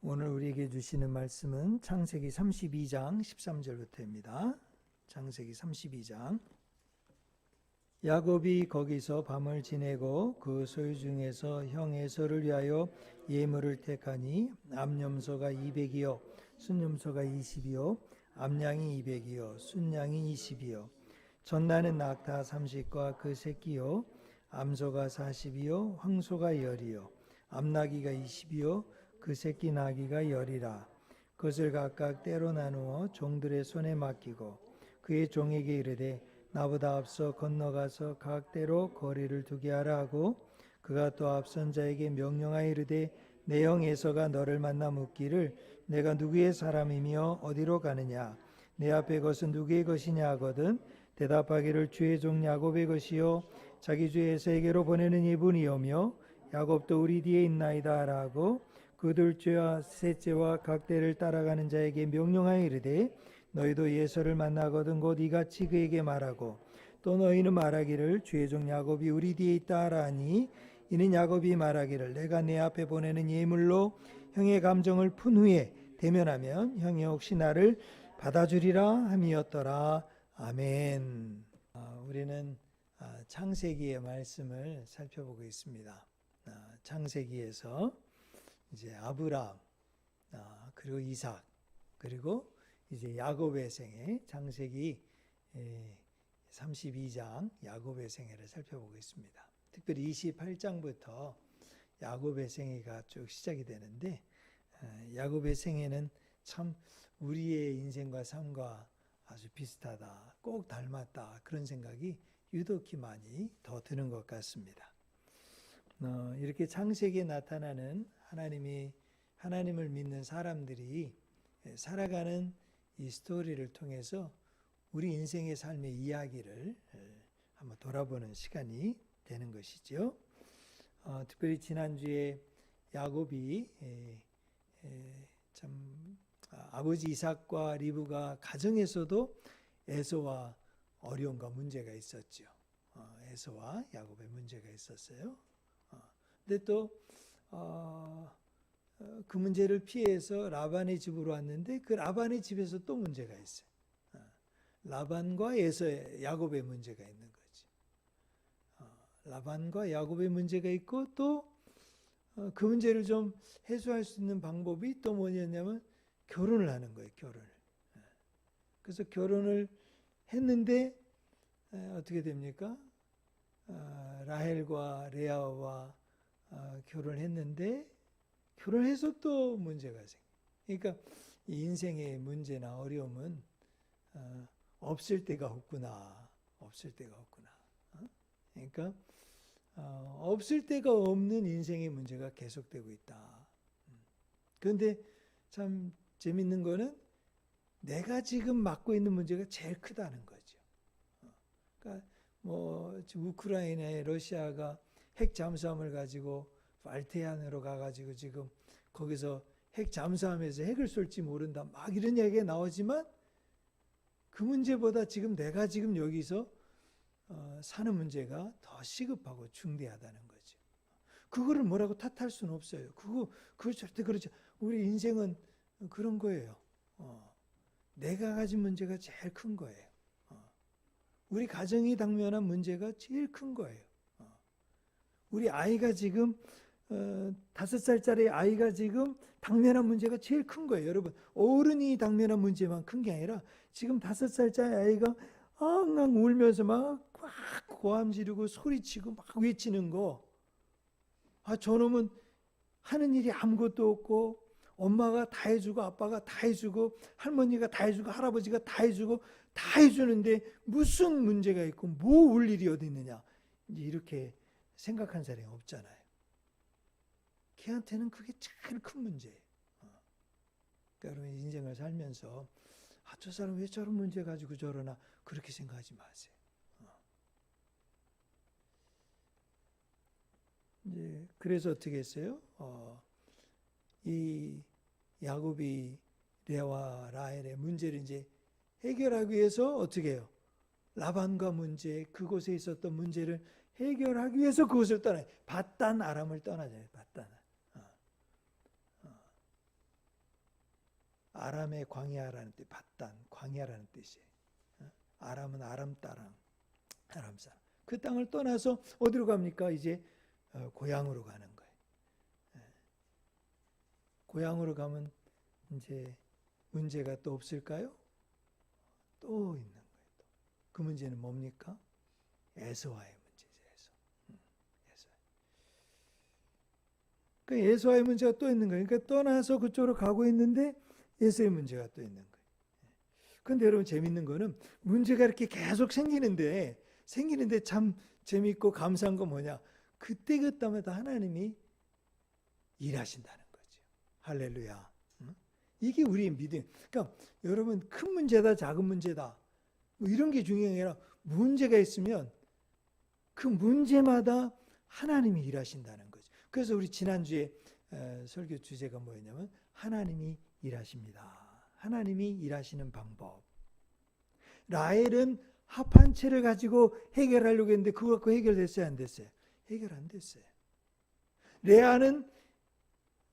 오늘 우리에게 주시는 말씀은 창세기 32장 13절부터입니다. 창세기 32장. 야곱이 거기서 밤을 지내고 그 소유 중에서 형 에서를 위하여 예물을 택하니 암염소가 200이요 순염소가 20이요 암양이 200이요 순양이 20이요 전나는 낙타 30과 그 새끼요 암소가 40이요 황소가 10이요 암나귀가 20이요 그 새끼 나귀가 10이라. 그것을 각각 때로 나누어 종들의 손에 맡기고 그의 종에게 이르되 나보다 앞서 건너가서 각 때로 거리를 두게 하라 하고 그가 또 앞선 자에게 명령하여 이르되 내 형 에서가 너를 만나 묻기를 내가 누구의 사람이며 어디로 가느냐 내 앞에 것은 누구의 것이냐 하거든 대답하기를 주의 종 야곱의 것이요 자기 주 에서에게로 보내는 이분이오며 야곱도 우리 뒤에 있나이다 하라고 그 둘째와 셋째와 각 때를 따라가는 자에게 명령하여 이르되 너희도 예서를 만나거든 곧 이같이 그에게 말하고 또 너희는 말하기를 주의 종 야곱이 우리 뒤에 있다 하라 하니 이는 야곱이 말하기를 내가 내 앞에 보내는 예물로 형의 감정을 푼 후에 대면하면 형이 혹시 나를 받아주리라 함이었더라. 아멘. 우리는 창세기의 말씀을 살펴보고 있습니다. 창세기에서 이제 아브람 그리고 이삭 그리고 이제 야곱의 생애 창세기 32장 야곱의 생애를 살펴보고 있습니다. 특별히 28장부터 야곱의 생애가 쭉 시작이 되는데 야곱의 생애는 참 우리의 인생과 삶과 아주 비슷하다, 꼭 닮았다 그런 생각이 유독히 많이 더 드는 것 같습니다. 이렇게 창세기에 나타나는 하나님을 믿는 사람들이 살아가는 이 스토리를 통해서 우리 인생의 삶의 이야기를 한번 돌아보는 시간이 되는 것이죠. 특별히 지난주에 야곱이 참 아버지 이삭과 리브가 가정에서도 에서와 어려움과 문제가 있었죠. 에서와 야곱의 문제가 있었어요. 근데 또 그 문제를 피해서 라반의 집으로 왔는데 그 라반의 집에서 또 문제가 있어요. 라반과 에서의 야곱의 문제가 있는 거지. 라반과 야곱의 문제가 있고 또 그 문제를 좀 해소할 수 있는 방법이 또 뭐냐면 결혼을 하는 거예요. 결혼을. 그래서 결혼을 했는데 어떻게 됩니까? 라헬과 레아와 결혼했는데 결혼해서 또 문제가 생겨. 그러니까 이 인생의 문제나 어려움은 없을 때가 없구나. 없을 때가 없구나. 그러니까 없을 때가 없는 인생의 문제가 계속되고 있다. 그런데 참 재밌는 거는 내가 지금 맡고 있는 문제가 제일 크다는 거죠. 그러니까 뭐 우크라이나에 러시아가 핵 잠수함을 가지고 발테안으로 가가지고 지금 거기서 핵 잠수함에서 핵을 쏠지 모른다 막 이런 이야기가 나오지만 그 문제보다 지금 내가 지금 여기서 사는 문제가 더 시급하고 중대하다는 거죠. 그거를 뭐라고 탓할 수는 없어요. 그거 절대 그렇지. 우리 인생은 그런 거예요. 내가 가진 문제가 제일 큰 거예요. 우리 가정이 당면한 문제가 제일 큰 거예요. 우리 아이가 지금 5살짜리 아이가 지금 당면한 문제가 제일 큰 거예요. 여러분, 어른이 당면한 문제만 큰 게 아니라 지금 5살짜리 아이가 엉엉 울면서 막 고함 지르고 소리치고 막 외치는 거. 저놈은 하는 일이 아무것도 없고 엄마가 다 해주고 아빠가 다 해주고 할머니가 다 해주고 할아버지가 다 해주고 다 해주는데 무슨 문제가 있고 뭐 울 일이 어디 있느냐. 이제 이렇게 생각한 사람이 없잖아요. 걔한테는 그게 제일 큰 문제예요. 그러니까 여러분 인생을 살면서 저 사람 왜 저런 문제 가지고 저러나 그렇게 생각하지 마세요. 이제 그래서 어떻게 했어요? 이 야곱이 레아와 라헬의 문제를 이제 해결하기 위해서 어떻게 해요? 라반과 문제, 그곳에 있었던 문제를 해결하기 위해서 그곳을 떠나요. 밧단 아람을 떠나잖아요. 밧단. 아람의 광야라는 뜻, 바단, 광야라는 뜻이에요. 아람은 아람 땅, 아람 사람. 그 땅을 떠나서 어디로 갑니까? 이제 고향으로 가는 거예요. 고향으로 가면 이제 문제가 또 없을까요? 또 있는 거예요. 그 문제는 뭡니까? 에서와의 문제죠. 그 에서와의 문제가 또 있는 거예요. 그러니까 떠나서 그쪽으로 가고 있는데 에서의 문제가 또 있는 거예요. 근데 여러분 재밌는 거는 문제가 이렇게 계속 생기는데 참 재밌고 감사한 건 뭐냐? 그때마다 하나님이 일하신다는 거죠. 할렐루야. 이게 우리의 믿음. 그러니까 여러분 큰 문제다 작은 문제다 뭐 이런 게 중요한 게 아니라 문제가 있으면 그 문제마다 하나님이 일하신다는 거죠. 그래서 우리 지난주에 설교 주제가 뭐였냐면 하나님이 일하십니다. 하나님이 일하시는 방법. 라헬은 합한 채를 가지고 해결하려고 했는데 그거 갖고 해결됐어요? 안 됐어요? 해결 안 됐어요. 레아는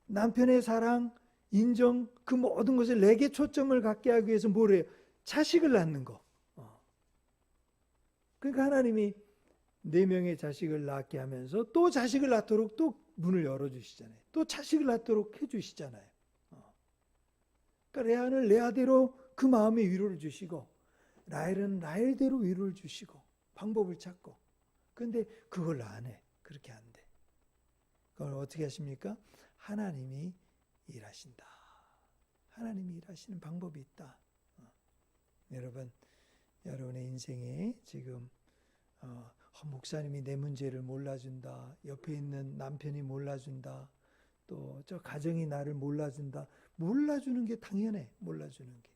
남편의 사랑, 인정, 그 모든 것을 내게 초점을 갖게 하기 위해서 뭘 해요? 자식을 낳는 거. 그러니까 하나님이 4명의 자식을 낳게 하면서 또 자식을 낳도록 또 문을 열어주시잖아요. 또 자식을 낳도록 해주시잖아요. 그러니까 레아는 레아대로 그 마음에 위로를 주시고 라헬은 라헬대로 위로를 주시고 방법을 찾고 그런데 그걸 안 해. 그렇게 안 돼. 그걸 어떻게 하십니까? 하나님이 일하신다. 하나님이 일하시는 방법이 있다. 여러분, 여러분의 인생에 지금 목사님이 내 문제를 몰라준다. 옆에 있는 남편이 몰라준다. 또 저 가정이 나를 몰라준다. 몰라주는 게 당연해. 몰라주는 게.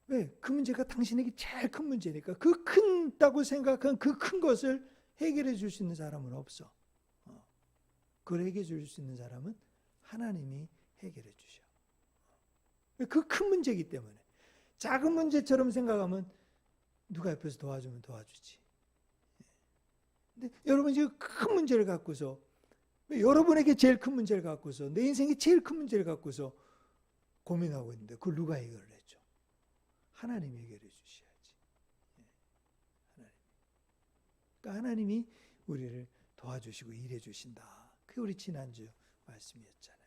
왜? 그 문제가 당신에게 제일 큰 문제니까. 그 큰다고 생각한 그 큰 것을 해결해 줄 수 있는 사람은 없어. 그걸 해결해 줄 수 있는 사람은 하나님이 해결해 주셔. 그 큰 문제이기 때문에. 작은 문제처럼 생각하면 누가 옆에서 도와주면 도와주지. 근데 여러분 지금 큰 문제를 갖고서 여러분에게 제일 큰 문제를 갖고서 내 인생에 제일 큰 문제를 갖고서 고민하고 있는데 그걸 누가 해결을 해줘? 하나님이 해결해 주셔야지. 하나님. 그러니까 하나님이 우리를 도와주시고 일해 주신다. 그게 우리 지난주 말씀이었잖아요.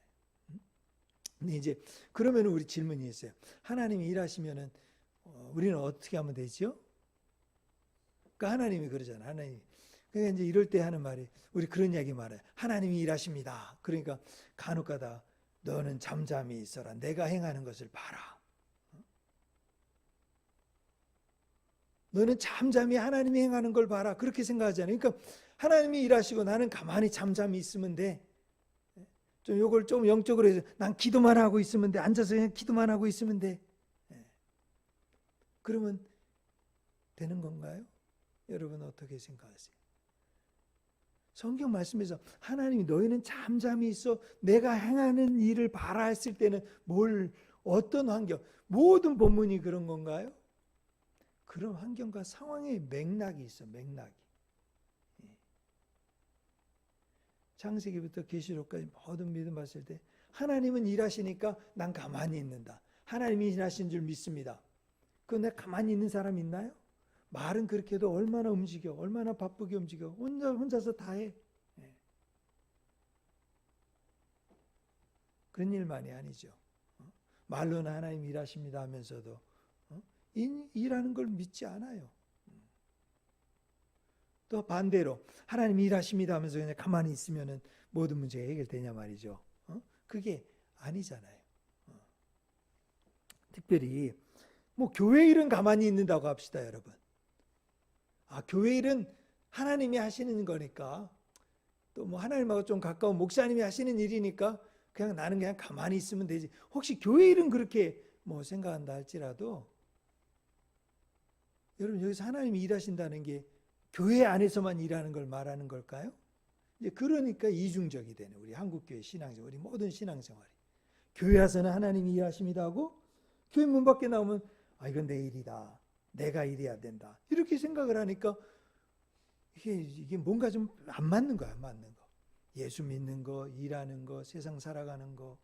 근데 이제 그러면 우리 질문이 있어요. 하나님이 일하시면은 우리는 어떻게 하면 되죠? 그러니까 하나님이 그러잖아요. 하나님. 그러니까 이제 이럴 때 하는 말이 우리 그런 이야기 말해요. 하나님이 일하십니다. 그러니까 간혹가다 너는 잠잠히 있어라. 내가 행하는 것을 봐라. 너는 잠잠히 하나님이 행하는 걸 봐라. 그렇게 생각하잖아요. 그러니까 하나님이 일하시고 나는 가만히 잠잠히 있으면 돼. 좀 요걸 좀 영적으로 해서 난 기도만 하고 있으면 돼. 앉아서 그냥 기도만 하고 있으면 돼. 그러면 되는 건가요? 여러분 어떻게 생각하세요? 성경 말씀에서 하나님이 너희는 잠잠히 있어 내가 행하는 일을 봐라 했을 때는 어떤 환경, 모든 본문이 그런 건가요? 그런 환경과 상황의 맥락이 있어, 맥락이. 창세기부터 계시록까지 모든 믿음 봤을 때 하나님은 일하시니까 난 가만히 있는다. 하나님이 일하신 줄 믿습니다. 그건 내가 가만히 있는 사람 있나요? 말은 그렇게 해도 얼마나 움직여, 얼마나 바쁘게 움직여. 혼자서 다 해. 그런 일만이 아니죠. 말로는 하나님 일하십니다 하면서도 일하는 걸 믿지 않아요. 또 반대로 하나님 일하십니다 하면서 그냥 가만히 있으면 모든 문제가 해결되냐 말이죠. 그게 아니잖아요. 특별히 교회 일은 가만히 있는다고 합시다, 여러분. 교회 일은 하나님이 하시는 거니까 또 하나님하고 좀 가까운 목사님이 하시는 일이니까 그냥 나는 그냥 가만히 있으면 되지. 혹시 교회 일은 그렇게 생각한다 할지라도 여러분 여기서 하나님이 일하신다는 게 교회 안에서만 일하는 걸 말하는 걸까요? 이제 그러니까 이중적이 되는 우리 한국교회 신앙생활, 우리 모든 신앙생활이 교회 와서는 하나님이 일하십니다 하고 교회 문 밖에 나오면 이건 내 일이다. 내가 일해야 된다. 이렇게 생각을 하니까 이게 뭔가 좀 안 맞는 거야, 안 맞는 거. 예수 믿는 거, 일하는 거, 세상 살아가는 거.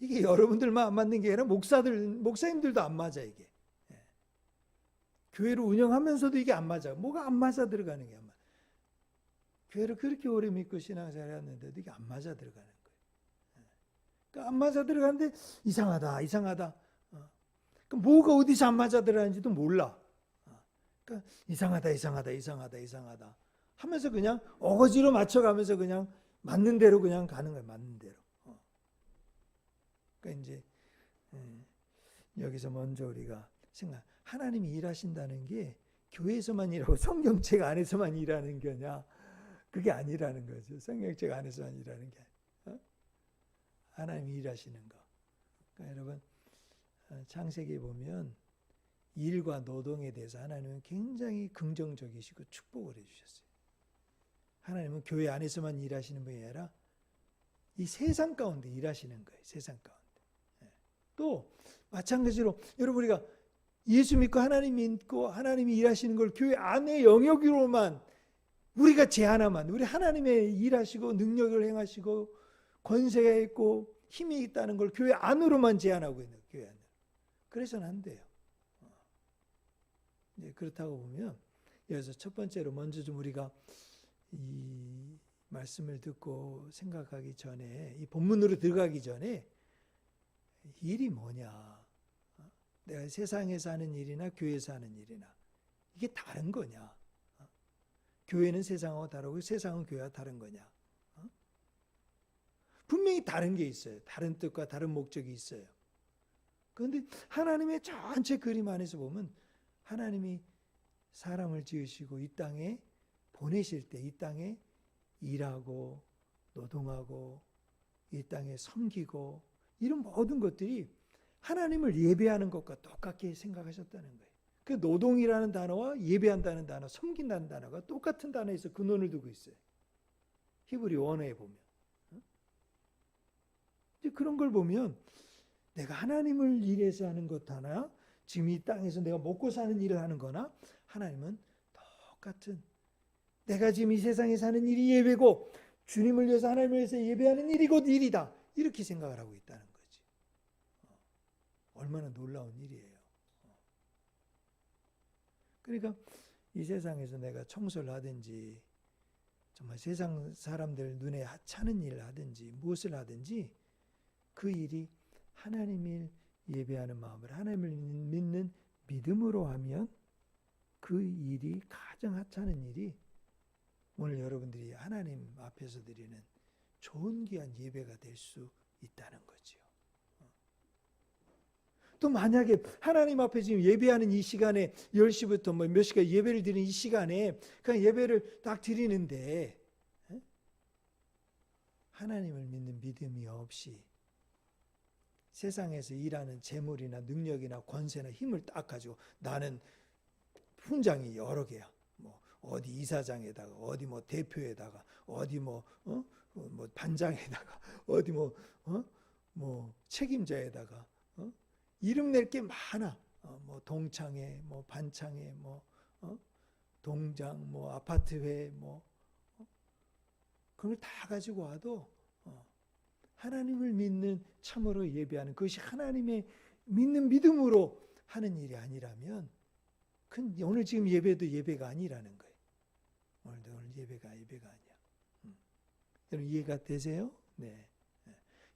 이게 여러분들만 안 맞는 게 아니라 목사님들도 안 맞아 이게. 예. 교회를 운영하면서도 이게 안 맞아. 뭐가 안 맞아 들어가는 게 안 맞아. 교회를 그렇게 오래 믿고 신앙생활 했는데도 이게 안 맞아 들어가는 거예요. 예. 그러니까 안 맞아 들어가는데 이상하다. 그러니까 뭐가 어디서 안 맞아 들어가는지도 몰라. 그러니까 이상하다 하면서 그냥 어거지로 맞춰가면서 그냥 맞는 대로 그냥 가는 거예요. 맞는 대로. 그러니까 이제 여기서 먼저 우리가 생각, 하나님이 일하신다는 게 교회에서만 일하고 성경책 안에서만 일하는 거냐? 그게 아니라는 거죠. 성경책 안에서만 일하는 게 아니라 하나님이 일하시는 거. 그러니까 여러분 창세기에 보면 일과 노동에 대해서 하나님은 굉장히 긍정적이시고 축복을 해주셨어요. 하나님은 교회 안에서만 일하시는 분이 아니라 이 세상 가운데 일하시는 거예요. 세상 가운데. 또 마찬가지로 여러분 우리가 예수 믿고 하나님 믿고 하나님이 일하시는 걸 교회 안의 영역으로만 우리가 제하나만 우리 하나님의 일하시고 능력을 행하시고 권세가 있고 힘이 있다는 걸 교회 안으로만 제한하고 있는 교회 안으로. 그래서는 안 돼요. 이제 그렇다고 보면 여기서 첫 번째로 먼저 좀 우리가 이 말씀을 듣고 생각하기 전에 이 본문으로 들어가기 전에 일이 뭐냐? 내가 세상에서 하는 일이나 교회에서 하는 일이나 이게 다른 거냐? 교회는 세상하고 다르고 세상은 교회와 다른 거냐? 분명히 다른 게 있어요. 다른 뜻과 다른 목적이 있어요. 그런데 하나님의 전체 그림 안에서 보면 하나님이 사람을 지으시고 이 땅에 보내실 때 이 땅에 일하고 노동하고 이 땅에 섬기고 이런 모든 것들이 하나님을 예배하는 것과 똑같게 생각하셨다는 거예요. 그 노동이라는 단어와 예배한다는 단어, 섬긴다는 단어가 똑같은 단어에서 근원을 두고 있어요. 히브리 원어에 보면. 이제 그런 걸 보면 내가 하나님을 일해서 하는 것 하나, 지금 이 땅에서 내가 먹고 사는 일을 하는 거나 하나님은 똑같은 내가 지금 이 세상에 사는 일이 예배고 주님을 위해서 하나님을 위해서 예배하는 일이 곧 일이다. 이렇게 생각을 하고 있다는 거지. 얼마나 놀라운 일이에요. 그러니까 이 세상에서 내가 청소를 하든지 정말 세상 사람들 눈에 하찮은 일을 하든지 무엇을 하든지 그 일이 하나님을 예배하는 마음을 하나님을 믿는 믿음으로 하면 그 일이 가장 하찮은 일이 오늘 여러분들이 하나님 앞에서 드리는 좋은 귀한 예배가 될 수 있다는 거죠. 또 만약에 하나님 앞에 지금 예배하는 이 시간에 10시부터 뭐 몇 시간 예배를 드리는 이 시간에 그냥 예배를 딱 드리는데 하나님을 믿는 믿음이 없이 세상에서 일하는 재물이나 능력이나 권세나 힘을 딱 가지고 나는 훈장이 여러 개야. 뭐 어디 이사장에다가 어디 뭐 대표에다가 어디 뭐 반장에다가 어디 뭐 책임자에다가 이름 낼 게 많아. 뭐 동창회, 뭐 반창회, 뭐 동장, 뭐 아파트회, 뭐 그걸 다 가지고 와도 하나님을 믿는 참으로 예배하는 그것이 하나님의 믿는 믿음으로 하는 일이 아니라면 오늘 지금 예배도 예배가 아니라는 거예요. 오늘 예배가 아니야. 여러분 이해가 되세요? 네.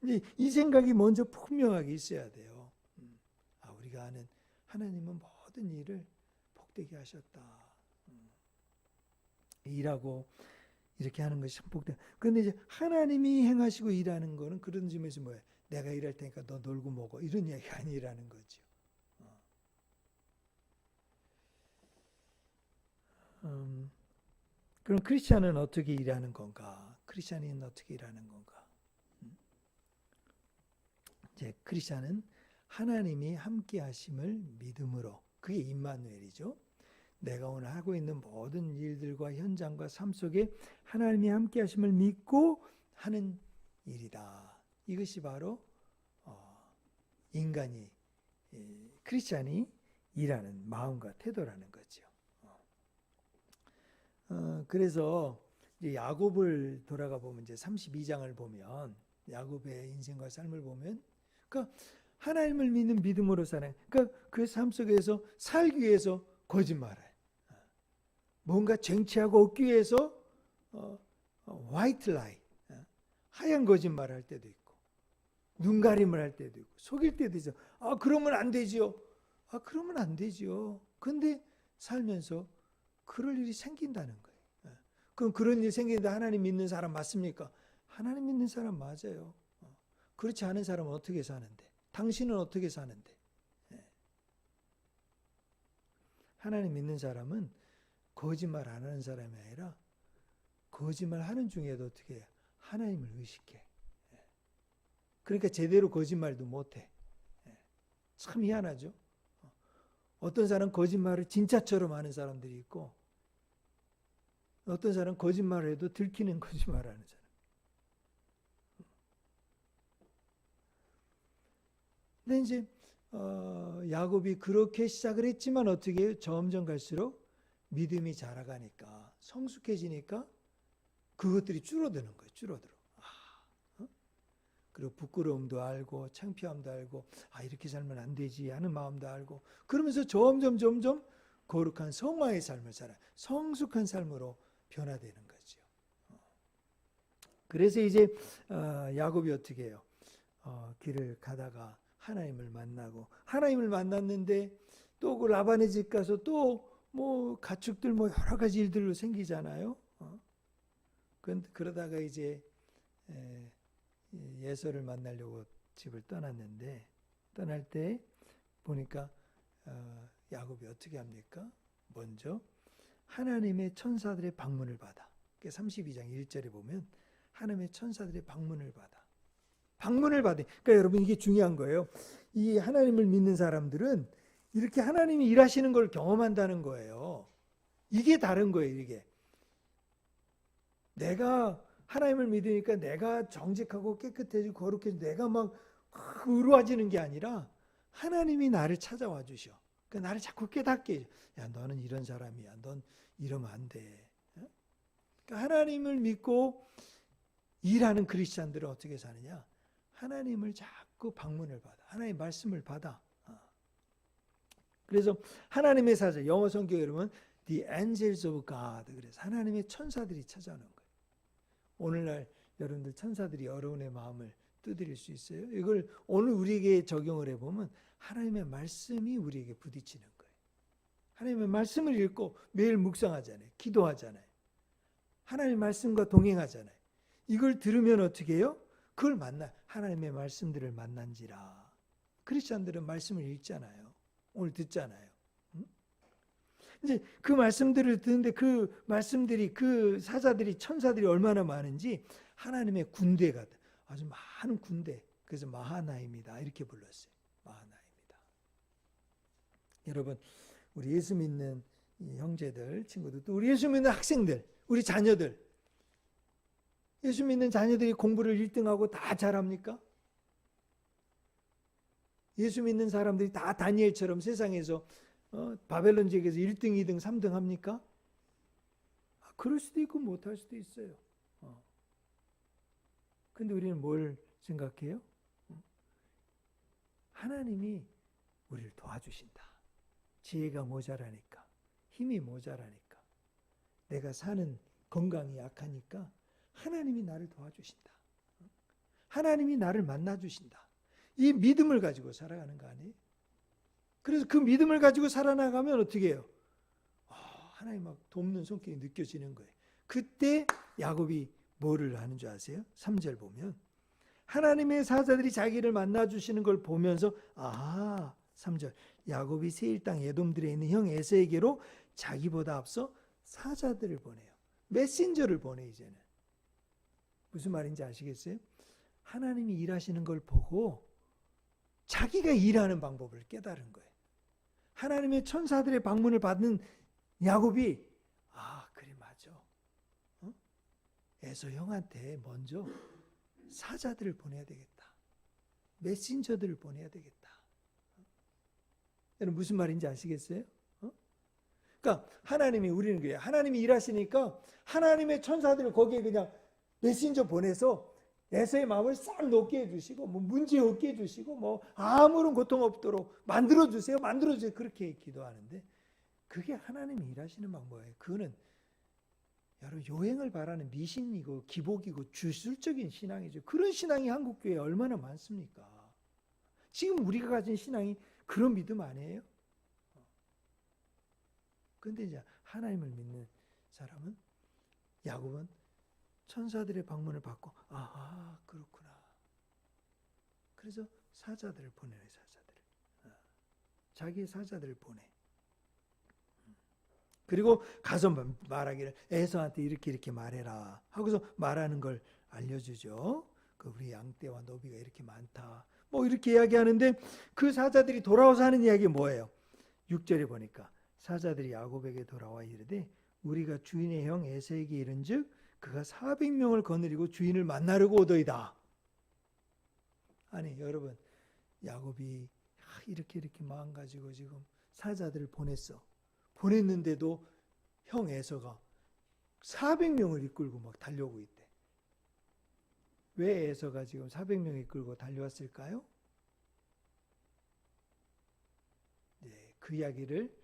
이제 이 생각이 먼저 분명하게 있어야 돼요. 우리가 아는 하나님은 모든 일을 복되게 하셨다. 일하고 이렇게 하는 것이 참 복되다. 그런데 이제 하나님이 행하시고 일하는 거는 그런 점에서 뭐예요? 내가 일할 테니까 너 놀고 먹어. 이런 얘기가 아니라는 거죠. 그럼 크리스찬은 어떻게 일하는 건가? 크리스찬은 어떻게 일하는 건가? 이제 크리스찬은 하나님이 함께 하심을 믿음으로, 그게 임마누엘이죠. 내가 오늘 하고 있는 모든 일들과 현장과 삶 속에 하나님이 함께 하심을 믿고 하는 일이다. 이것이 바로 인간이 크리스찬이 일하는 마음과 태도라는 거죠. 그래서 이제 야곱을 돌아가 보면 이제 32장을 보면 야곱의 인생과 삶을 보면 그러니까 하나님을 믿는 믿음으로 살아요. 그러니까 그 삶 속에서 살기 위해서 거짓말해요. 뭔가 쟁취하고 얻기 위해서 화이트 라이, 하얀 거짓말을 할 때도 있고, 눈가림을 할 때도 있고, 속일 때도 있어. 그러면 안 되지요. 그러면 안 되지요. 근데 살면서 그럴 일이 생긴다는 거예요. 그럼 그런 일이 생기는데 하나님 믿는 사람 맞습니까? 하나님 믿는 사람 맞아요. 그렇지 않은 사람은 어떻게 사는데? 당신은 어떻게 사는데? 하나님 믿는 사람은 거짓말 안 하는 사람이 아니라 거짓말 하는 중에도 어떻게 해요? 하나님을 의식해. 그러니까 제대로 거짓말도 못해. 참 희한하죠. 어떤 사람은 거짓말을 진짜처럼 하는 사람들이 있고, 어떤 사람은 거짓말을 해도 들키는 거짓말을 하는 사람. 근데 이제 야곱이 그렇게 시작을 했지만 어떻게 해요? 점점 갈수록 믿음이 자라가니까, 성숙해지니까 그것들이 줄어드는 거예요. 줄어들어. 그리고 부끄러움도 알고 창피함도 알고 이렇게 살면 안 되지 하는 마음도 알고, 그러면서 점점 거룩한 성화의 삶을 살아요. 성숙한 삶으로 변화되는 거죠. 그래서 이제 야곱이 어떻게 해요? 길을 가다가 하나님을 만나고, 하나님을 만났는데 또 그 라반의 집 가서 또 뭐 가축들 뭐 여러 가지 일들로 생기잖아요. 그러다가 이제 예서를 만나려고 집을 떠났는데, 떠날 때 보니까 야곱이 어떻게 합니까? 먼저 하나님의 천사들의 방문을 받아. 32장 1절에 보면 하나님의 천사들의 방문을 받아. 방문을 받아. 그러니까 여러분, 이게 중요한 거예요. 이 하나님을 믿는 사람들은 이렇게 하나님이 일하시는 걸 경험한다는 거예요. 이게 다른 거예요. 이게 내가 하나님을 믿으니까 내가 정직하고 깨끗해지고 거룩해지고 내가 막 의로워지는 게 아니라 하나님이 나를 찾아와 주셔. 그러니까 나를 자꾸 깨닫게 해줘. 야, 너는 이런 사람이야. 넌 이러면 안 돼. 그러니까 하나님을 믿고 일하는 크리스찬들은 어떻게 사느냐? 하나님을 자꾸 방문을 받아. 하나님의 말씀을 받아. 그래서 하나님의 사자, 영어 성경에 보면 The angels of God, 그래서 하나님의 천사들이 찾아오는 거예요. 오늘날 여러분들 천사들이 여러분의 마음을 두드릴 수 있어요? 이걸 오늘 우리에게 적용을 해보면 하나님의 말씀이 우리에게 부딪히는 거예요. 하나님의 말씀을 읽고 매일 묵상하잖아요. 기도하잖아요. 하나님의 말씀과 동행하잖아요. 이걸 들으면 어떻게 해요? 그걸 하나님의 말씀들을 만난지라. 크리스찬들은 말씀을 읽잖아요. 오늘 듣잖아요. 이제 그 말씀들을 듣는데 그 말씀들이, 그 사자들이, 천사들이 얼마나 많은지 하나님의 군대가, 아주 많은 군대. 그래서 마하나입니다. 이렇게 불렀어요. 마하나입니다. 여러분, 우리 예수 믿는 이 형제들, 친구들, 또 우리 예수 믿는 학생들, 우리 자녀들, 예수 믿는 자녀들이 공부를 1등하고 다 잘합니까? 예수 믿는 사람들이 다 다니엘처럼 세상에서 바벨론 지역에서 1등, 2등, 3등 합니까? 그럴 수도 있고 못할 수도 있어요. 근데 우리는 뭘 생각해요? 하나님이 우리를 도와주신다. 지혜가 모자라니까, 힘이 모자라니까, 내가 사는 건강이 약하니까 하나님이 나를 도와주신다. 하나님이 나를 만나주신다. 이 믿음을 가지고 살아가는 거 아니에요? 그래서 그 믿음을 가지고 살아나가면 어떻게 해요? 하나님 막 돕는 손길이 느껴지는 거예요. 그때 야곱이 뭐를 하는 줄 아세요? 3절 보면 하나님의 사자들이 자기를 만나주시는 걸 보면서 3절 야곱이 세일 땅 에돔들에 있는 형 에서에게로 자기보다 앞서 사자들을 보내요. 메신저를 보내. 이제는 무슨 말인지 아시겠어요? 하나님이 일하시는 걸 보고 자기가 일하는 방법을 깨달은 거예요. 하나님의 천사들의 방문을 받는 야곱이 그래 맞아. 에서 형한테 먼저 사자들을 보내야 되겠다. 메신저들을 보내야 되겠다. 여러분 무슨 말인지 아시겠어요? 그러니까 하나님이, 우리는 그래요. 하나님이 일하시니까 하나님의 천사들을 거기에 그냥 메신저 보내서 에서의 마음을 싹 녹게 해주시고 뭐 문제 없게 해주시고 뭐 아무런 고통 없도록 만들어주세요. 만들어주세요. 그렇게 기도하는데 그게 하나님이 일하시는 방법이에요. 그거는 여러분 요행을 바라는 미신이고 기복이고 주술적인 신앙이죠. 그런 신앙이 한국교회에 얼마나 많습니까? 지금 우리가 가진 신앙이 그런 믿음 아니에요? 그런데 이제 하나님을 믿는 사람은 야곱은 천사들의 방문을 받고 아하 그렇구나. 그래서 사자들을 보내요. 사자들을. 자기의 사자들을 보내. 그리고 가서 말하기를 에서한테 이렇게 말해라 하고서 말하는 걸 알려주죠. 그 우리 양떼와 노비가 이렇게 많다. 뭐 이렇게 이야기하는데 그 사자들이 돌아와서 하는 이야기 뭐예요? 6절에 보니까 사자들이 야곱에게 돌아와 이르되 우리가 주인의 형 에서에게 이른즉 그가 400명을 거느리고 주인을 만나려고 오더이다. 아니 여러분 야곱이 이렇게 마음 가지고 지금 사자들을 보냈어. 보냈는데도 형 에서가 400명을 이끌고 막 달려오고 있대. 왜 에서가 지금 400명 이끌고 달려왔을까요? 네, 그 이야기를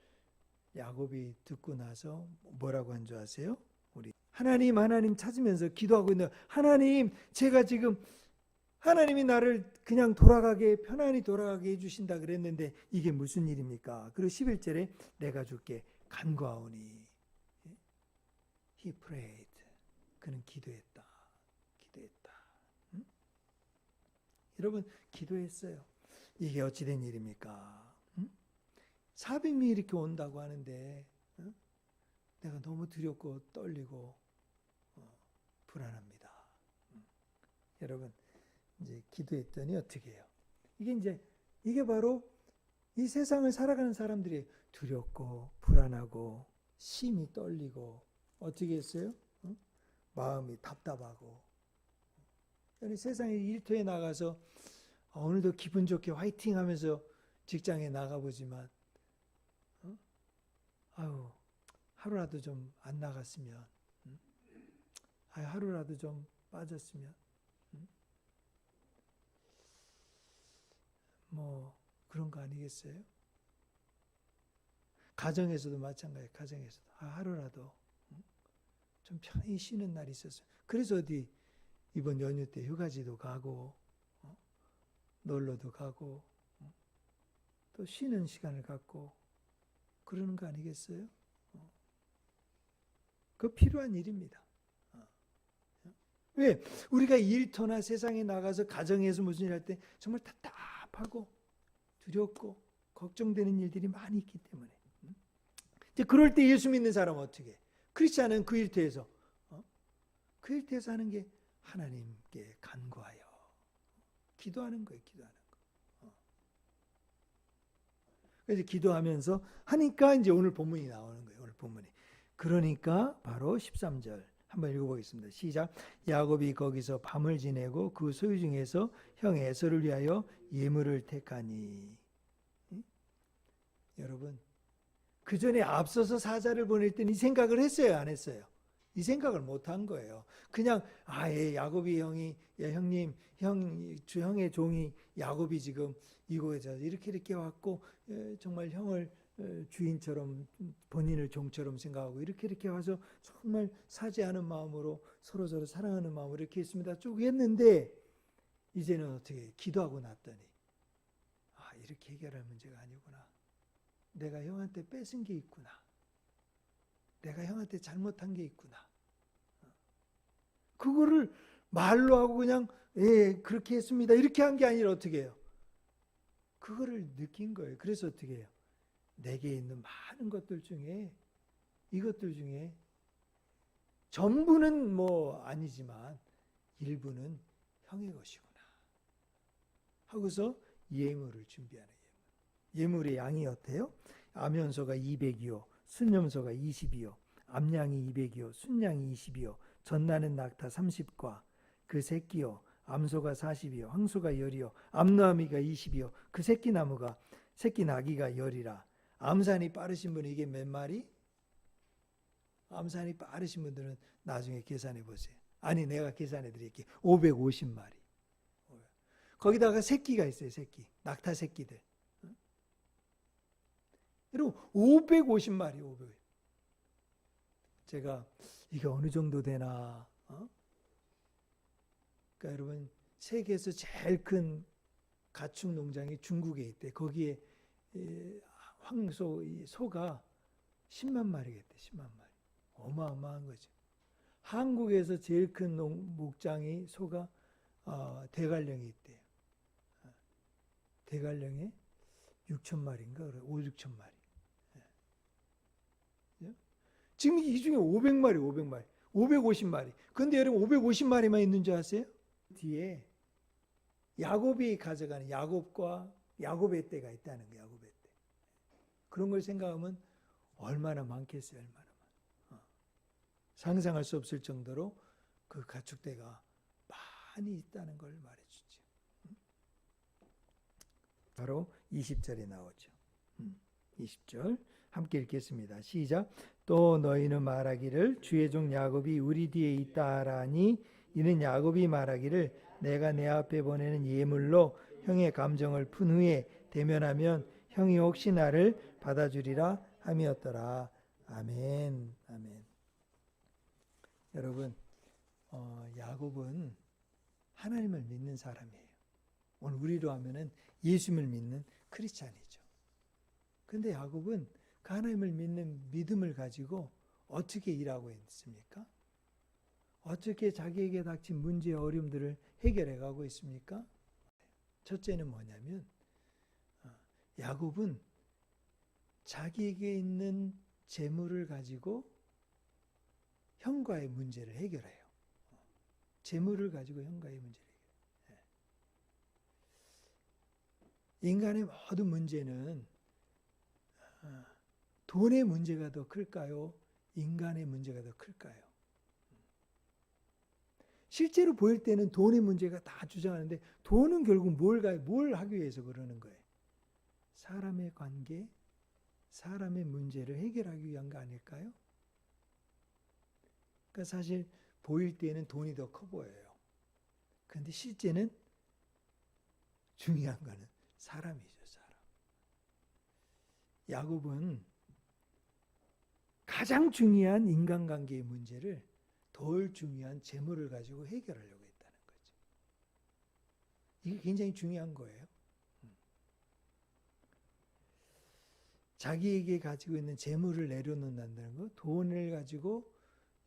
야곱이 듣고 나서 뭐라고 한 줄 아세요? 우리 하나님 찾으면서 기도하고 있는 하나님 제가 지금 하나님이 나를 그냥 편안히 돌아가게 해주신다 그랬는데 이게 무슨 일입니까? 그리고 11절에 내가 주께 간구하오니 He prayed. 그는 기도했다. 응? 여러분 기도했어요. 이게 어찌된 일입니까? 응? 400명이 이렇게 온다고 하는데 응? 내가 너무 두렵고 떨리고 불안합니다. 여러분 이제 기도했더니 어떻게 해요? 이게 바로 이 세상을 살아가는 사람들이 두렵고 불안하고 심이 떨리고 어떻게 했어요? 마음이 답답하고 세상에 일터에 나가서 오늘도 기분 좋게 화이팅 하면서 직장에 나가보지만 아유 하루라도 좀 안 나갔으면 하루라도 좀 빠졌으면 뭐 그런 거 아니겠어요? 가정에서도 마찬가지예요. 가정에서도 하루라도 좀 편히 쉬는 날이 있었어요. 그래서 어디 이번 연휴 때 휴가지도 가고 놀러도 가고 또 쉬는 시간을 갖고 그러는 거 아니겠어요? 그거 필요한 일입니다. 왜? 우리가 일터나 세상에 나가서 가정에서 무슨 일 할 때 정말 답답하고 두렵고 걱정되는 일들이 많이 있기 때문에 이제 그럴 때 예수 믿는 사람은 어떻게 해? 크리스찬은 그 일터에서 하는 게 하나님께 간구하여 기도하는 거예요. 기도하는 거. 그래서 기도하면서 하니까 이제 오늘 본문이 나오는 거예요. 오늘 본문이. 그러니까 바로 13절 한번 읽어보겠습니다. 시작. 야곱이 거기서 밤을 지내고 그 소유 중에서 형 에서를 위하여 예물을 택하니. 여러분 그 전에 앞서서 사자를 보낼 땐 이 생각을 했어요? 안 했어요? 이 생각을 못 한 거예요. 그냥 야곱이 형님 형의 종이 야곱이 지금 이곳에 이렇게 왔고 정말 형을 주인처럼 본인을 종처럼 생각하고 이렇게 와서 정말 사죄하는 마음으로 서로 사랑하는 마음으로 이렇게 했습니다. 쭉 했는데 이제는 어떻게 기도하고 났더니 이렇게 해결할 문제가 아니구나. 내가 형한테 뺏은 게 있구나. 내가 형한테 잘못한 게 있구나. 그거를 말로 하고 그냥 그렇게 했습니다. 이렇게 한 게 아니라 어떻게 해요? 그거를 느낀 거예요. 그래서 어떻게 해요? 내게 있는 많은 것들 중에 이것들 중에 전부는 뭐 아니지만 일부는 형의 것이구나 하고서 예물을 준비하는 예물의 양이 어때요? 암연소가 200이요 순염소가 20이요 암양이 200이요 순양이 20이요 전나는 낙타 30과 그 새끼요 암소가 40이요 황소가 10이요 암나미가 20이요 그 새끼 나기가 10이라. 암산이 빠르신 분은 이게 몇 마리? 암산이 빠르신 분들은 나중에 계산해 보세요. 아니, 내가 계산해 드릴게. 550마리. 거기다가 새끼가 있어요, 새끼. 낙타 새끼들. 여러분, 550마리, 500. 제가 이게 어느 정도 되나? 그러니까 여러분, 세계에서 제일 큰 가축 농장이 중국에 있대. 거기에 황소, 소가 10만 마리가 있대, 10만 마리. 어마어마한 거죠. 한국에서 제일 큰 목장이 소가 대관령이 있대요. 대관령에 6천 마리인가 그래, 5, 6천 마리. 지금 이 중에 500마리, 500마리, 550마리. 근데 여러분 550마리만 있는 줄 아세요? 뒤에 야곱이 가져가는 야곱의 때가 있다는 거예요. 야곱의 때. 그런 걸 생각하면 얼마나 많겠어요. 얼마나 많아. 상상할 수 없을 정도로 그 가축대가 많이 있다는 걸 말해주죠. 바로 20절에 나오죠. 20절 함께 읽겠습니다. 시작. 또 너희는 말하기를 주의 종 야곱이 우리 뒤에 있다 하라니 이는 야곱이 말하기를 내가 내 앞에 보내는 예물로 형의 감정을 푼 후에 대면하면 형이 혹시 나를 받아주리라 함이었더라. 아멘. 아멘. 여러분, 야곱은 하나님을 믿는 사람이에요. 오늘 우리로 하면은 예수님을 믿는 크리스찬이죠. 근데 야곱은 그 하나님을 믿는 믿음을 가지고 어떻게 일하고 있습니까? 어떻게 자기에게 닥친 문제의 어려움들을 해결해 가고 있습니까? 첫째는 뭐냐면 야곱은 자기에게 있는 재물을 가지고 형과의 문제를 해결해요. 재물을 가지고 형과의 문제를 해결해요. 인간의 모든 문제는 돈의 문제가 더 클까요? 인간의 문제가 더 클까요? 실제로 보일 때는 돈의 문제가 다 주장하는데 돈은 결국 뭘 하기 위해서 그러는 거예요? 사람의 관계, 사람의 문제를 해결하기 위한 거 아닐까요? 그러니까 사실 보일 때는 돈이 더 커 보여요. 그런데 실제는 중요한 거는 사람이죠, 사람. 야곱은 가장 중요한 인간관계의 문제를 덜 중요한 재물을 가지고 해결하려고 했다는 거죠. 이게 굉장히 중요한 거예요. 자기에게 가지고 있는 재물을 내려놓는다는 거, 돈을 가지고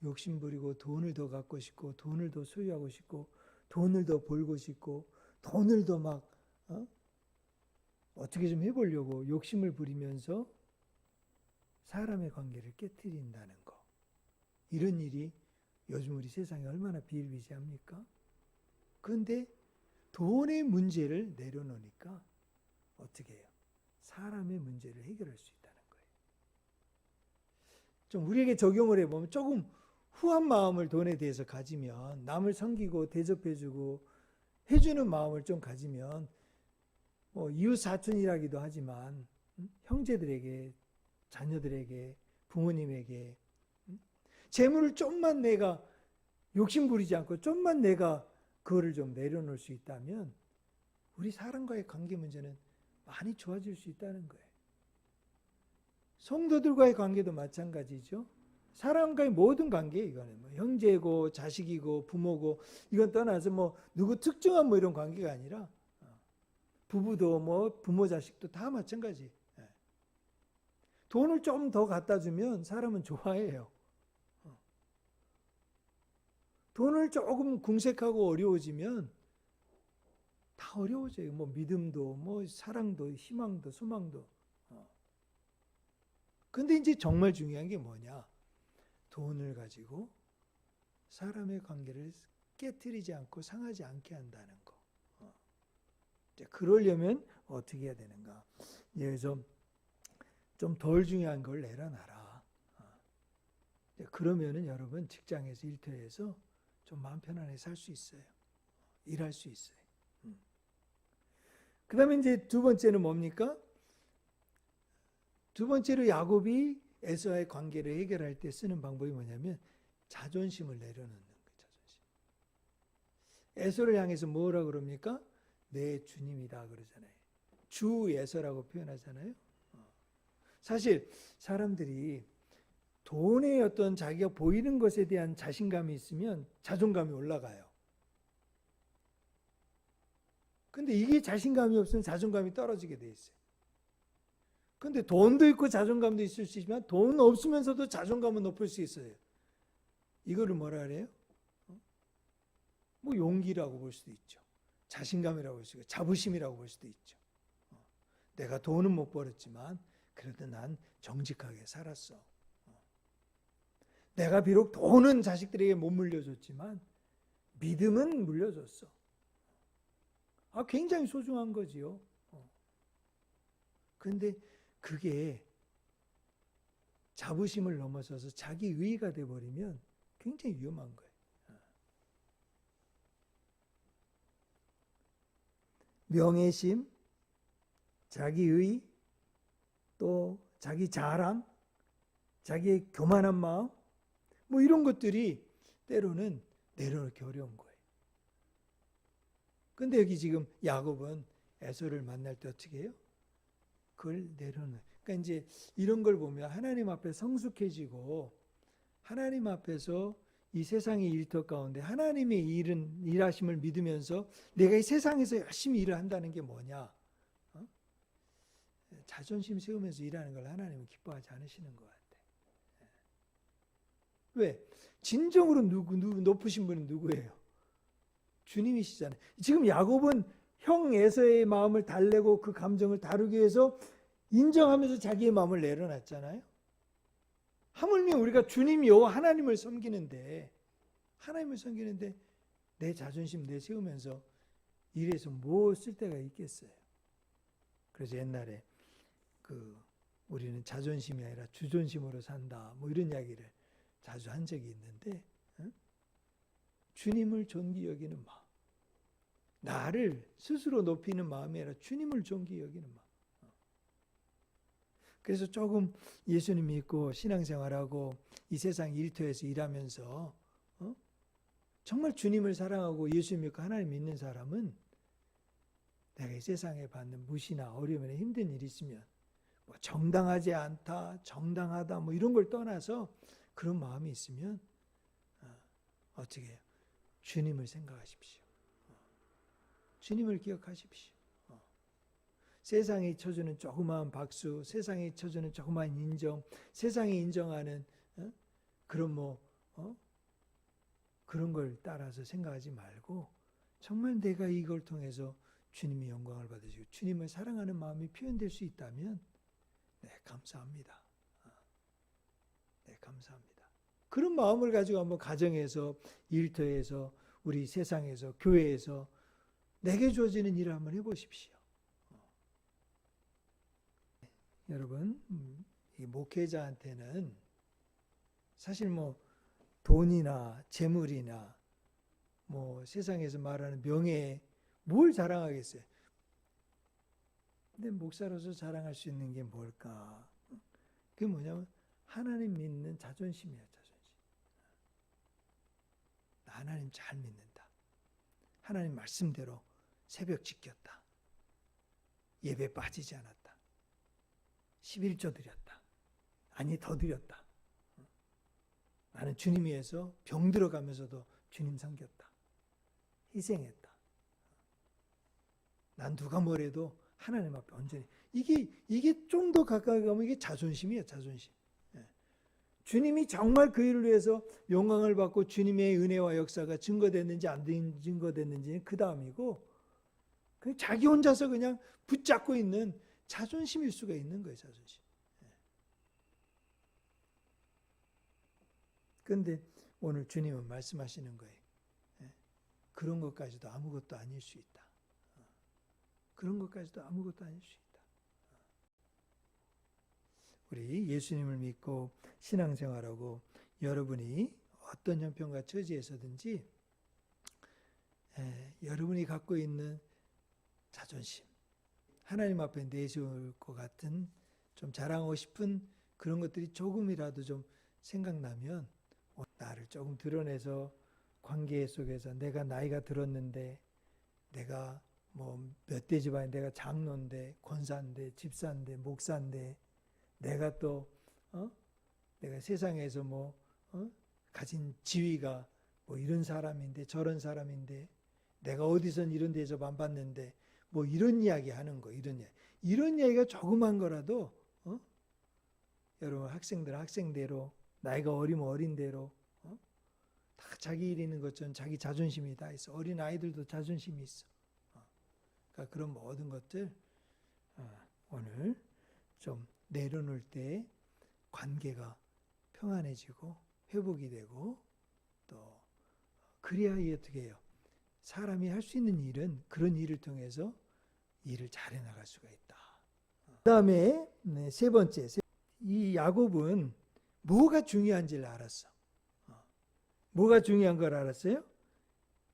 욕심부리고 돈을 더 갖고 싶고 돈을 더 소유하고 싶고 돈을 더 벌고 싶고 돈을 더 막 어떻게 좀 해보려고 욕심을 부리면서 사람의 관계를 깨트린다는 거. 이런 일이 요즘 우리 세상에 얼마나 비일비재합니까? 그런데 돈의 문제를 내려놓으니까 어떻게 해요? 사람의 문제를 해결할 수 있다는 거예요. 좀 우리에게 적용을 해보면 조금 후한 마음을 돈에 대해서 가지면 남을 섬기고 대접해주고 해주는 마음을 좀 가지면 이웃 사촌이라기도 하지만 형제들에게 자녀들에게 부모님에게 재물을 좀만 내가 욕심 부리지 않고 좀만 내가 그거를 좀 내려놓을 수 있다면 우리 사람과의 관계 문제는 많이 좋아질 수 있다는 거예요. 성도들과의 관계도 마찬가지죠. 사람과의 모든 관계, 이거는 뭐 형제고 자식이고 부모고 이건 떠나서 누구 특정한 이런 관계가 아니라 부부도 부모 자식도 다 마찬가지. 돈을 좀 더 갖다 주면 사람은 좋아해요. 돈을 조금 궁색하고 어려워지면 다 어려워져요. 믿음도, 사랑도, 희망도, 소망도. 근데 이제 정말 중요한 게 뭐냐? 돈을 가지고 사람의 관계를 깨트리지 않고 상하지 않게 한다는 거. 이제 그러려면 어떻게 해야 되는가? 그래서 좀 덜 중요한 걸 내려놔라. 그러면은 여러분 직장에서 일터에서 좀 마음 편안하게 살 수 있어요. 일할 수 있어요. 그 다음에 이제 두 번째는 뭡니까? 두 번째로 야곱이 에서와의 관계를 해결할 때 쓰는 방법이 뭐냐면 자존심을 내려놓는 거예요. 자존심. 에서를 향해서 뭐라 그럽니까? 내 주님이다 그러잖아요. 주 에서라고 표현하잖아요. 사실 사람들이 돈의 어떤 자기가 보이는 것에 대한 자신감이 있으면 자존감이 올라가요. 근데 이게 자신감이 없으면 자존감이 떨어지게 돼 있어요. 근데 돈도 있고 자존감도 있을 수 있지만 돈 없으면서도 자존감은 높을 수 있어요. 이거를 뭐라 그래요? 뭐 용기라고 볼 수도 있죠. 자신감이라고 볼 수도 있고 자부심이라고 볼 수도 있죠. 내가 돈은 못 벌었지만 그래도 난 정직하게 살았어. 내가 비록 돈은 자식들에게 못 물려줬지만 믿음은 물려줬어. 굉장히 소중한 거지요. 그런데 그게 자부심을 넘어서서 자기 의의가 돼버리면 굉장히 위험한 거예요. 명예심, 자기의, 또 자기 자랑, 자기의 교만한 마음, 뭐 이런 것들이 때로는 내려놓기 어려운 거예요. 근데 여기 지금 야곱은 에서를 만날 때 어떻게 해요? 그걸 내려놓아요. 그러니까 이제 이런 걸 보면 하나님 앞에 성숙해지고 하나님 앞에서 이 세상의 일터 가운데 하나님의 일하심을 믿으면서 내가 이 세상에서 열심히 일을 한다는 게 뭐냐? 자존심 세우면서 일하는 걸 하나님은 기뻐하지 않으시는 것 같아. 왜? 진정으로 높으신 분은 누구예요? 주님이시잖아요. 지금 야곱은 형 에서의 마음을 달래고 그 감정을 다루기 위해서 인정하면서 자기의 마음을 내려놨잖아요. 하물며 우리가 주님 여호와 하나님을 섬기는데 내 자존심 내세우면서 일해서 뭐 쓸 데가 있겠어요. 그래서 옛날에 우리는 자존심이 아니라 주존심으로 산다 뭐 이런 이야기를 자주 한 적이 있는데 주님을 존귀 여기는 마음, 나를 스스로 높이는 마음이 아니라 주님을 존귀 여기는 마음. 그래서 조금 예수님 믿고 신앙생활하고 이 세상 일터에서 일하면서 정말 주님을 사랑하고 예수님 믿고 하나님 믿는 사람은 내가 이 세상에 받는 무시나 어려움이나 힘든 일이 있으면 뭐 정당하지 않다, 정당하다 뭐 이런 걸 떠나서 그런 마음이 있으면 어떻게 해요? 주님을 생각하십시오. 주님을 기억하십시오. 세상이 쳐주는 조그마한 박수, 세상이 쳐주는 조그마한 인정, 세상이 인정하는 그런 그런 걸 따라서 생각하지 말고 정말 내가 이걸 통해서 주님의 영광을 받으시고 주님을 사랑하는 마음이 표현될 수 있다면 감사합니다. 감사합니다. 그런 마음을 가지고 한번 가정에서, 일터에서, 우리 세상에서, 교회에서 내게 주어지는 일을 한번 해보십시오. 여러분, 이 목회자한테는 사실 돈이나 재물이나 세상에서 말하는 명예 뭘 자랑하겠어요? 근데 목사로서 자랑할 수 있는 게 뭘까? 그게 뭐냐면 하나님 믿는 자존심이야, 자존심. 나 하나님 잘 믿는다. 하나님 말씀대로 새벽 지켰다. 예배 빠지지 않았다. 11조 드렸다. 아니 더 드렸다. 나는 주님 위해서 병 들어가면서도 주님 섬겼다. 희생했다. 난 누가 뭐래도 하나님 앞에 온전히 이게 좀 더 가까이 가면 이게 자존심이에요, 자존심. 주님이 정말 그 일을 위해서 영광을 받고 주님의 은혜와 역사가 증거됐는지 안 증거됐는지는 그 다음이고 그냥 자기 혼자서 그냥 붙잡고 있는 자존심일 수가 있는 거예요, 자존심. 그런데 오늘 주님은 말씀하시는 거예요. 그런 것까지도 아무것도 아닐 수 있다. 그런 것까지도 아무것도 아닐 수 있다. 우리 예수님을 믿고 신앙생활하고 여러분이 어떤 형편과 처지에서든지 여러분이 갖고 있는 자존심, 하나님 앞에 내세울 것 같은 좀 자랑하고 싶은 그런 것들이 조금이라도 좀 생각나면 나를 조금 드러내서 관계 속에서 내가 나이가 들었는데, 내가 뭐 몇 대 집안에 내가 장로인데, 권사인데, 집사인데, 목사인데, 내가 또 내가 세상에서 가진 지위가 뭐 이런 사람인데 저런 사람인데, 내가 어디선 이런 데서 안 봤는데, 뭐 이런 이야기 하는 거, 이런 이야기가 조그만 거라도 여러분 학생대로, 나이가 어리면 어린 대로 다 자기 일 있는 것처럼 자기 자존심이 다 있어. 어린 아이들도 자존심이 있어. 그러니까 그런 모든 것들 오늘 좀 내려놓을 때 관계가 평안해지고 회복이 되고, 또 그래야 어떻게 해요? 사람이 할 수 있는 일은 그런 일을 통해서 일을 잘 해나갈 수가 있다. 그 다음에 세 번째, 이 야곱은 뭐가 중요한지를 알았어. 뭐가 중요한 걸 알았어요?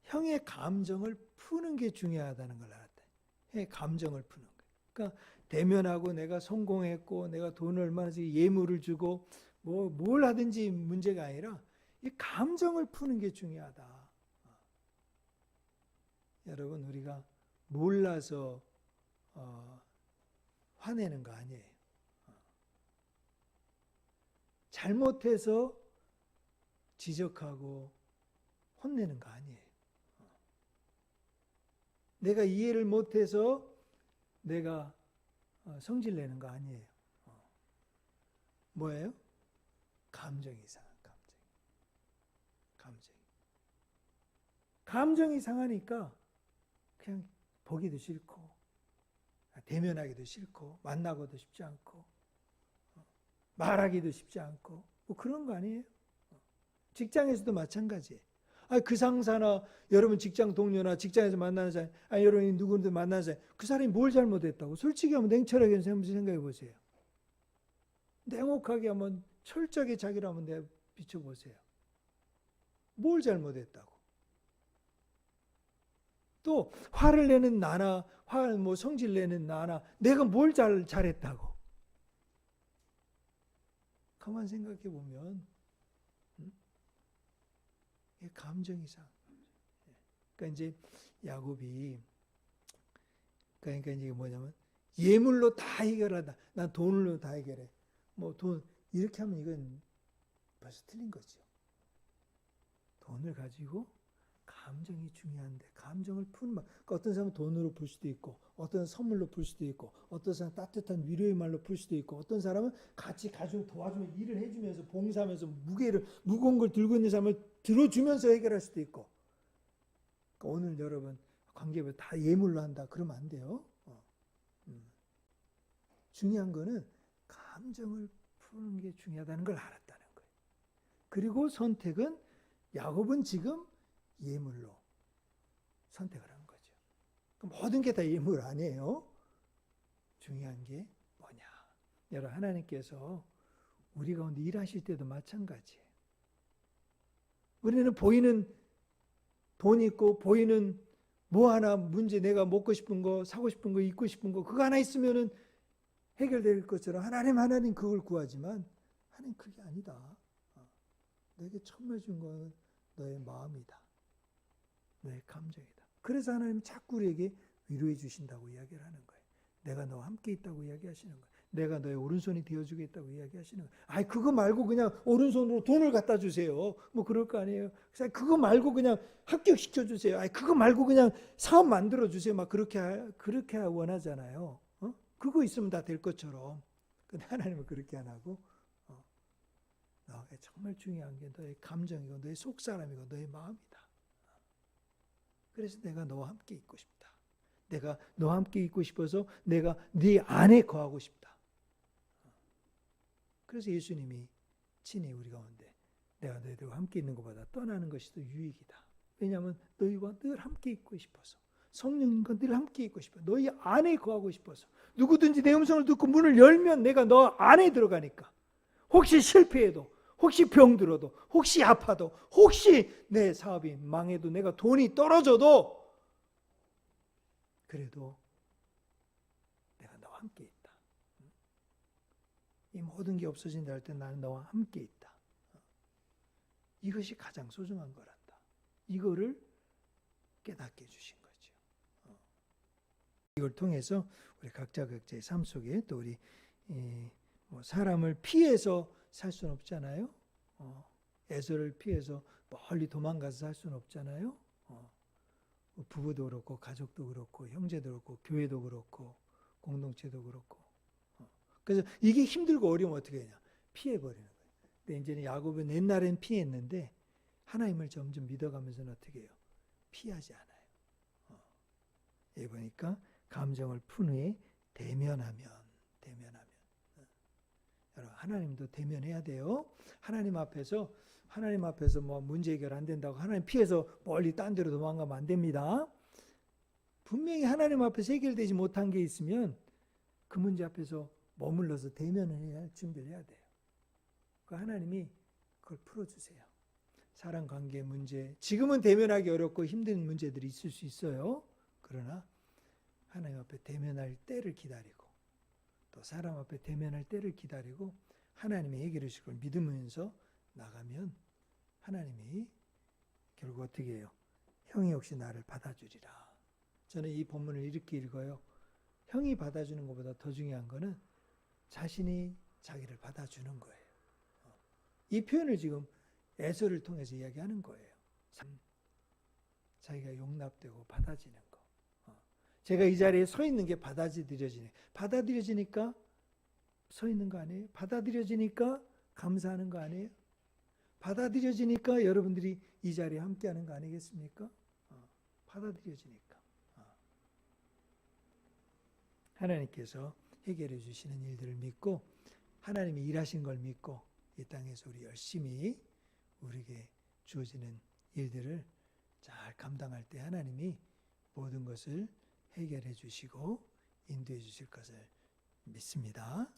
형의 감정을 푸는 게 중요하다는 걸 알았다. 형의 감정을 푸는 거. 그러니까 대면하고 내가 성공했고 내가 돈을 얼마나 예물을 주고 뭘 하든지 문제가 아니라 이 감정을 푸는 게 중요하다. 여러분, 우리가 몰라서 화내는 거 아니에요. 잘못해서 지적하고 혼내는 거 아니에요. 내가 이해를 못해서 내가 성질내는 거 아니에요. 뭐예요? 감정이 상한 감정이 상하니까 그냥 보기도 싫고 대면하기도 싫고 만나고도 싶지 않고 말하기도 쉽지 않고 뭐 그런 거 아니에요? 직장에서도 마찬가지예요. 그 상사나 여러분 직장 동료나 직장에서 만나는 사람, 여러분이 누구든 만나는 사람, 그 사람이 뭘 잘못했다고 솔직히 한번 냉철하게 생각해 보세요. 냉혹하게 한번 철저하게 자기를 한번 비춰보세요. 뭘 잘못했다고? 또 화를 내는 나나 성질 내는 나나 내가 뭘 잘했다고? 가만 생각해 보면 감정이 상. 그러니까 이제 야곱이 그러니까 이제 뭐냐면 예물로 다 해결하다. 난 돈으로 다 해결해. 돈 이렇게 하면 이건 벌써 틀린 거죠. 돈을 가지고 감정이 중요한데 감정을 푸는 말. 그러니까 어떤 사람은 돈으로 풀 수도 있고, 어떤 사람은 선물로 풀 수도 있고, 어떤 사람은 따뜻한 위로의 말로 풀 수도 있고, 어떤 사람은 같이 도와주면 일을 해주면서 봉사하면서 무거운 걸 들고 있는 사람을 들어주면서 해결할 수도 있고. 그러니까 오늘 여러분 관계를 다 예물로 한다 그러면 안 돼요. 중요한 거는 감정을 푸는 게 중요하다는 걸 알았다는 거예요. 그리고 선택은 야곱은 지금 예물로 선택을 한 거죠. 모든 게 다 예물 아니에요. 중요한 게 뭐냐? 여러분, 하나님께서 우리 가운데 일하실 때도 마찬가지예요. 우리는 보이는 돈 있고 보이는 뭐 하나 문제, 내가 먹고 싶은 거, 사고 싶은 거, 입고 싶은 거 그거 하나 있으면은 해결될 것처럼 하나님 그걸 구하지만 하나님 그게 아니다. 너에게 선물 준 건 너의 마음이다. 너의 감정이다. 그래서 하나님 자꾸 우리에게 위로해 주신다고 이야기를 하는 거예요. 내가 너와 함께 있다고 이야기하시는 거예요. 내가 너의 오른손이 되어주겠다고 이야기하시는 거예요. 그거 말고 그냥 오른손으로 돈을 갖다 주세요. 뭐 그럴 거 아니에요. 그거 말고 그냥 합격시켜 주세요. 그거 말고 그냥 사업 만들어 주세요. 막 그렇게 원하잖아요. 그거 있으면 다 될 것처럼. 근데 하나님은 그렇게 안 하고 너에게 정말 중요한 게 너의 감정이고 너의 속사람이고 너의 마음이다. 그래서 내가 너와 함께 있고 싶다. 내가 너와 함께 있고 싶어서 내가 네 안에 거하고 싶다. 그래서 예수님이 친히 우리 가운데 내가 너희들과 함께 있는 것보다 떠나는 것이 더 유익이다. 왜냐하면 너희와 늘 함께 있고 싶어서, 성령님과 늘 함께 있고 싶어. 너희 안에 거하고 싶어서. 누구든지 내 음성을 듣고 문을 열면 내가 너 안에 들어가니까. 혹시 실패해도, 혹시 병들어도, 혹시 아파도, 혹시 내 사업이 망해도, 내가 돈이 떨어져도 그래도 내가 너와 함께 있다. 이 모든 게 없어진다 할 때 나는 너와 함께 있다. 이것이 가장 소중한 거란다. 이거를 깨닫게 해주신 거죠. 이걸 통해서 우리 각자의 삶 속에 또 우리 뭐 사람을 피해서 살 수는 없잖아요. 에서를 피해서 멀리 도망가서 살 수는 없잖아요. 부부도 그렇고 가족도 그렇고 형제도 그렇고 교회도 그렇고 공동체도 그렇고. 그래서 이게 힘들고 어려우면 어떻게 하냐? 피해버리는 거예요. 근데 이제는 야곱은 옛날엔 피했는데 하나님을 점점 믿어가면서는 어떻게 해요? 피하지 않아요. 여기 보니까 감정을 푼 후에 대면하면. 여러분, 하나님도 대면해야 돼요. 하나님 앞에서 뭐 문제 해결 안 된다고 하나님 피해서 멀리 딴 데로 도망가면 안 됩니다. 분명히 하나님 앞에서 해결되지 못한 게 있으면 그 문제 앞에서 머물러서 대면을 해야 할 준비를 해야 돼요. 그러니까 하나님이 그걸 풀어주세요. 사람 관계 문제, 지금은 대면하기 어렵고 힘든 문제들이 있을 수 있어요. 그러나 하나님 앞에 대면할 때를 기다리고 또 사람 앞에 대면할 때를 기다리고 하나님의 해결해 주실 걸 믿으면서 나가면 하나님이 결국 어떻게 해요? 형이 혹시 나를 받아주리라. 저는 이 본문을 이렇게 읽어요. 형이 받아주는 것보다 더 중요한 거는 자신이 자기를 받아주는 거예요. 이 표현을 지금 에서를 통해서 이야기하는 거예요. 자기가 용납되고 받아지는 거. 제가 이 자리에 서 있는 게 받아들여지니까 서 있는 거 아니에요? 받아들여지니까 감사하는 거 아니에요? 받아들여지니까 여러분들이 이 자리에 함께하는 거 아니겠습니까? 받아들여지니까. 하나님께서 해결해 주시는 일들을 믿고 하나님이 일하신 걸 믿고 이 땅에서 우리 열심히 우리에게 주어지는 일들을 잘 감당할 때 하나님이 모든 것을 해결해 주시고 인도해 주실 것을 믿습니다.